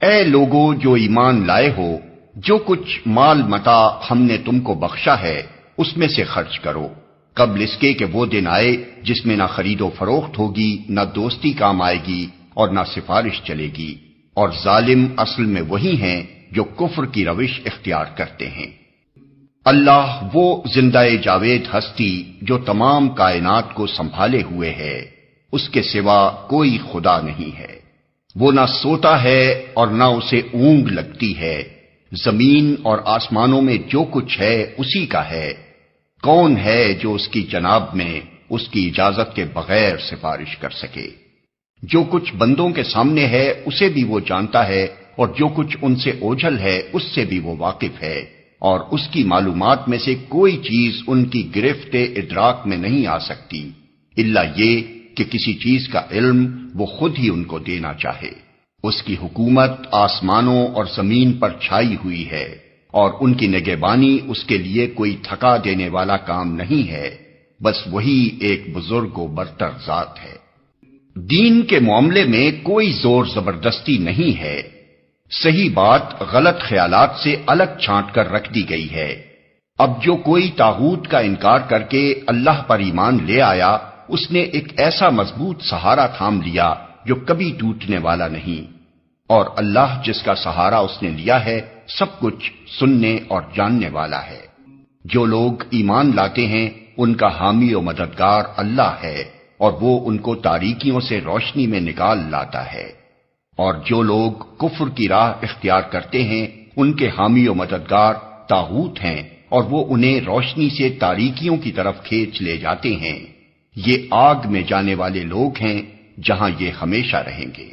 اے لوگو جو ایمان لائے ہو، جو کچھ مال متاع ہم نے تم کو بخشا ہے اس میں سے خرچ کرو، قبل اس کے کہ وہ دن آئے جس میں نہ خرید و فروخت ہوگی، نہ دوستی کام آئے گی اور نہ سفارش چلے گی، اور ظالم اصل میں وہی ہیں جو کفر کی روش اختیار کرتے ہیں۔ اللہ وہ زندہ جاوید ہستی جو تمام کائنات کو سنبھالے ہوئے ہے، اس کے سوا کوئی خدا نہیں ہے۔ وہ نہ سوتا ہے اور نہ اسے اونگ لگتی ہے، زمین اور آسمانوں میں جو کچھ ہے اسی کا ہے۔ کون ہے جو اس کی جناب میں اس کی اجازت کے بغیر سفارش کر سکے؟ جو کچھ بندوں کے سامنے ہے اسے بھی وہ جانتا ہے، اور جو کچھ ان سے اوجھل ہے اس سے بھی وہ واقف ہے، اور اس کی معلومات میں سے کوئی چیز ان کی گرفت ادراک میں نہیں آ سکتی الا یہ کہ کسی چیز کا علم وہ خود ہی ان کو دینا چاہے۔ اس کی حکومت آسمانوں اور زمین پر چھائی ہوئی ہے، اور ان کی نگہبانی اس کے لیے کوئی تھکا دینے والا کام نہیں ہے، بس وہی ایک بزرگ و برتر ذات ہے۔ دین کے معاملے میں کوئی زور زبردستی نہیں ہے، صحیح بات غلط خیالات سے الگ چھانٹ کر رکھ دی گئی ہے۔ اب جو کوئی طاغوت کا انکار کر کے اللہ پر ایمان لے آیا، اس نے ایک ایسا مضبوط سہارا تھام لیا جو کبھی ٹوٹنے والا نہیں، اور اللہ جس کا سہارا اس نے لیا ہے سب کچھ سننے اور جاننے والا ہے۔ جو لوگ ایمان لاتے ہیں ان کا حامی و مددگار اللہ ہے، اور وہ ان کو تاریکیوں سے روشنی میں نکال لاتا ہے، اور جو لوگ کفر کی راہ اختیار کرتے ہیں ان کے حامی و مددگار طاغوت ہیں، اور وہ انہیں روشنی سے تاریکیوں کی طرف کھینچ لے جاتے ہیں۔ یہ آگ میں جانے والے لوگ ہیں جہاں یہ ہمیشہ رہیں گے۔